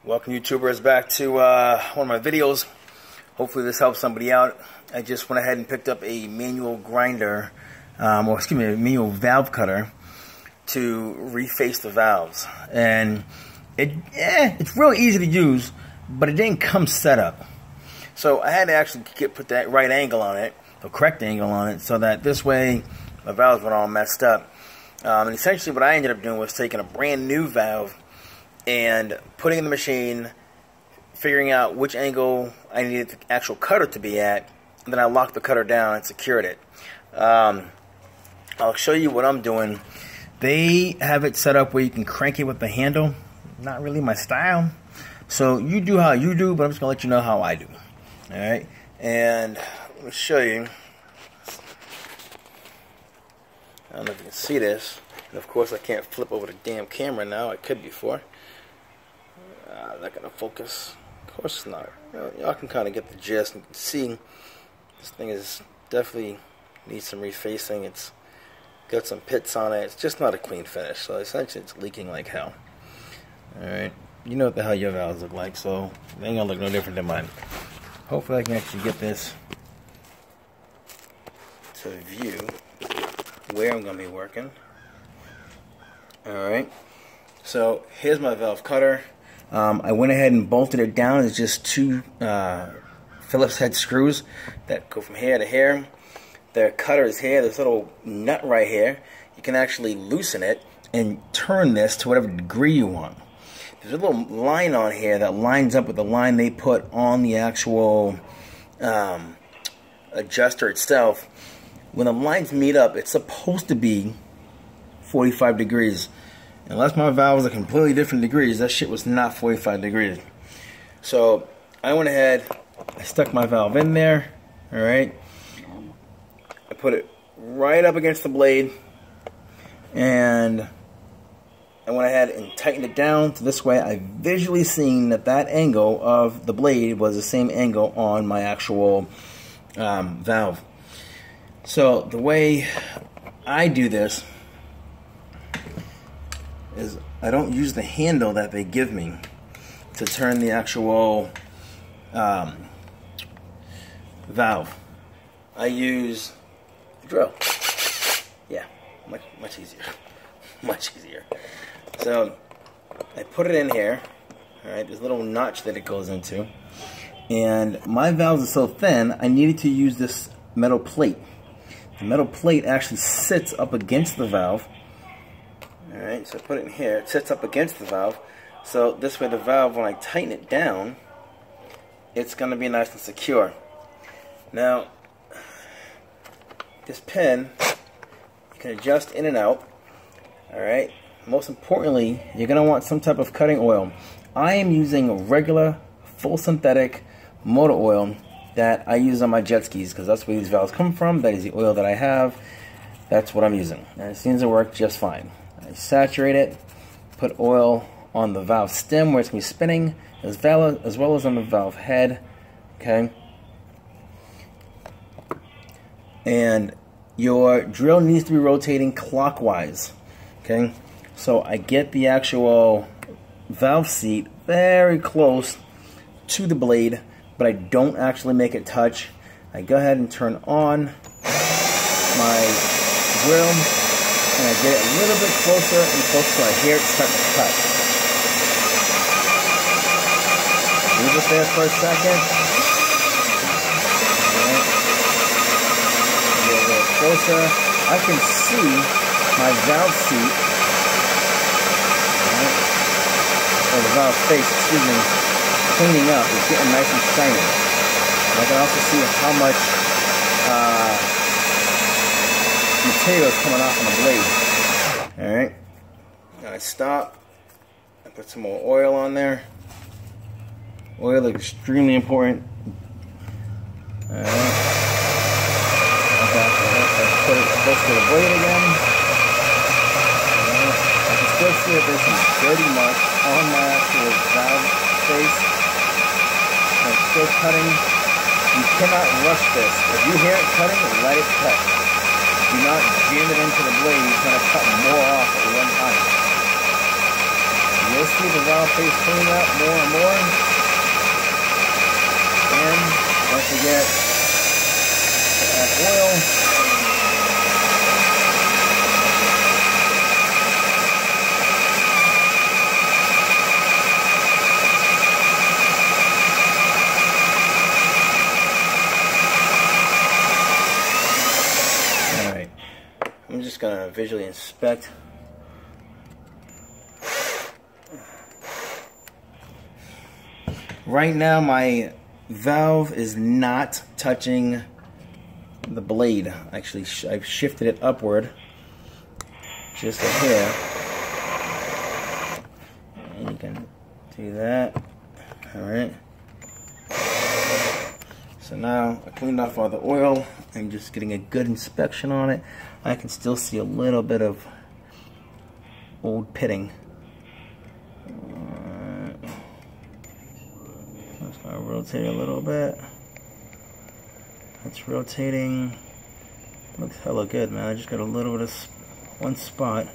Welcome YouTubers back to one of my videos. Hopefully this helps somebody out. I just went ahead and picked up a manual grinder, a manual valve cutter to reface the valves. And it's really easy to use, but it didn't come set up. So I had to actually put that right angle on it, the correct angle on it, so that this way the valves weren't all messed up. And essentially what I ended up doing was taking a brand new valve and putting it in the machine, figuring out which angle I needed the actual cutter to be at, and then I locked the cutter down and secured it. I'll show you what I'm doing. They have it set up where you can crank it with the handle. Not really my style. So you do how you do, but I'm just going to let you know how I do. Alright, and let me show you. I don't know if you can see this. And of course I can't flip over the damn camera now. I could before. Not gonna focus. Of course it's not. Y'all can kind of get the gist and see this thing is definitely needs some refacing. It's got some pits on it. It's just not a clean finish. So essentially it's leaking like hell. Alright. You know what the hell your valves look like, so they ain't gonna look no different than mine. Hopefully I can actually get this to view where I'm gonna be working. Alright. So here's my valve cutter. I went ahead and bolted it down. It's just two Phillips head screws that go from here to here. The cutter is here. This little nut right here. You can actually loosen it and turn this to whatever degree you want. There's a little line on here that lines up with the line they put on the actual adjuster itself. When the lines meet up, it's supposed to be 45 degrees. Unless my valves are completely different degrees, that shit was not 45 degrees. So I went ahead, I stuck my valve in there, alright. I put it right up against the blade, and I went ahead and tightened it down. So this way I visually seen that that angle of the blade was the same angle on my actual valve. So the way I do this is I don't use the handle that they give me to turn the actual valve. I use a drill. Yeah, much easier. Much easier. So I put it in here. Alright, there's a little notch that it goes into. And my valves are so thin, I needed to use this metal plate. The metal plate actually sits up against the valve. Alright, so I put it in here. It sits up against the valve. So this way the valve, when I tighten it down, it's going to be nice and secure. Now, this pin, you can adjust in and out. Alright, most importantly, you're going to want some type of cutting oil. I am using a regular, full synthetic motor oil that I use on my jet skis because that's where these valves come from. That is the oil that I have. That's what I'm using. And it seems to work just fine. I saturate it, put oil on the valve stem where it's going to be spinning, as well as on the valve head. Okay. And your drill needs to be rotating clockwise. Okay. So I get the actual valve seat very close to the blade, but I don't actually make it touch. I go ahead and turn on my drill, and I get it a little bit closer and closer so I hear it start to cut. Leave it there for a second. Right. Get a little closer. I can see my valve seat, right, or the valve face, excuse me, cleaning up. It's getting nice and shiny. And I can also see how much material is coming off on the blade. Alright. Now I stop. I put some more oil on there. Oil is extremely important. Alright. I put it close to the blade again. Alright. I can still see that there's some dirty marks on my actual valve face. And it's still cutting. You cannot rush this. If you hear it cutting, let it cut. Do not jam it into the blade. You're going to cut more off at one time. You you'll see the valve face cleaning up more and more. And don't forget to add oil. Alright, I'm just going to visually inspect. Right now my valve is not touching the blade. Actually, I've shifted it upward just a hair. And you can do that. Alright. So now I cleaned off all the oil. I'm just getting a good inspection on it. I can still see a little bit of old pitting. Just gonna rotate a little bit. It's rotating. Looks hella good, man. I just got a little bit of one spot.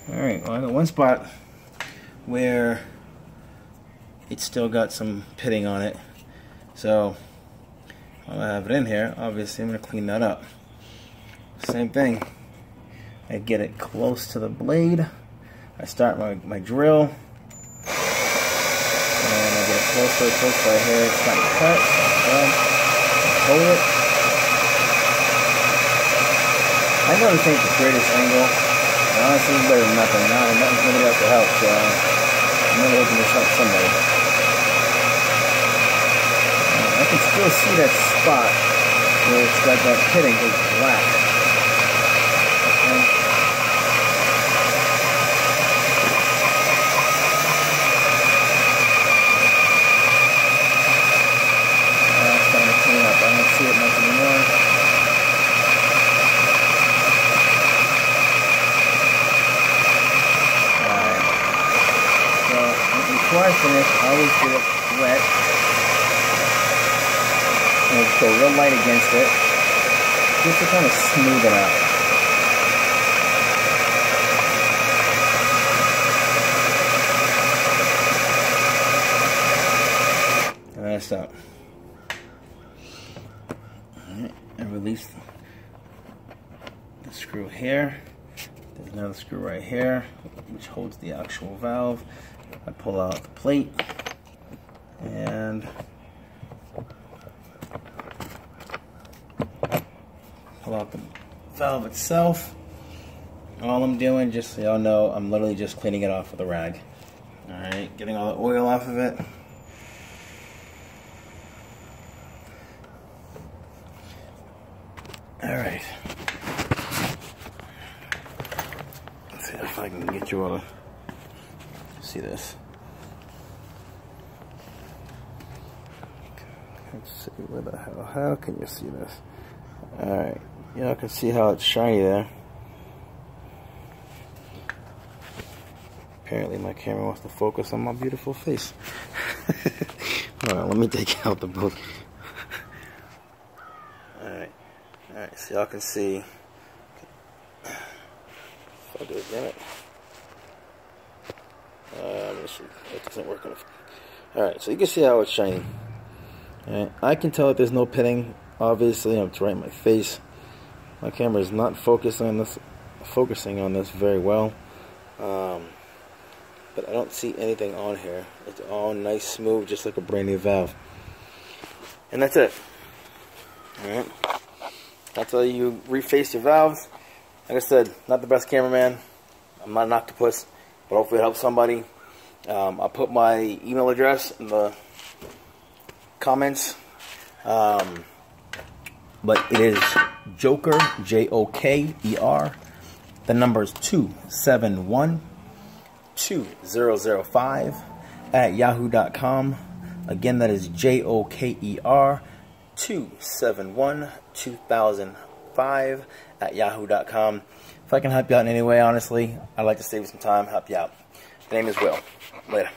Alright, well, I got one spot where it's still got some pitting on it. So I'll have it in here. Obviously, I'm gonna clean that up. Same thing. I get it close to the blade. I start my drill. And I get it closer right here. It's not cut. Well, hold it. I know this ain't the greatest angle. Honestly, it's better than nothing. Nothing's gonna have to help, so I'm gonna open this up somebody. I can still see that spot where it's got that pitting is black. Okay. I don't see it much anymore. Alright. So, before I finish, I always do it wet. And just go real light against it. Just to kind of smooth it out. And that's up. And release the screw here. There's another screw right here which holds the actual valve. I pull out the plate and pull out the valve itself. All I'm doing, just so y'all know, I'm literally just cleaning it off with a rag. Alright, getting all the oil off of it. Alright. Let's see if I can get you all to see this. Let's see, where the hell, how can you see this? Alright, y'all can see how it's shiny there. Apparently my camera wants to focus on my beautiful face. Alright, let me take out the book. Alright, so y'all can see. If I do it, damn it. Let me see. It doesn't work on it. Alright, so you can see how it's shiny. Alright, I can tell that there's no pitting. Obviously, it's right in my face. My camera is not focusing on this very well. But I don't see anything on here. It's all nice, smooth, just like a brand new valve. And that's it. Alright. That's how you reface your valves. Like I said, not the best cameraman. I'm not an octopus, but hopefully it helps somebody. I'll put my email address in the comments. But it is Joker, Joker. The number is 271-2005 at yahoo.com. Again, that is Joker 271-2005 at yahoo.com. If I can help you out in any way, honestly, I'd like to save you some time, help you out. My name is Will. Later.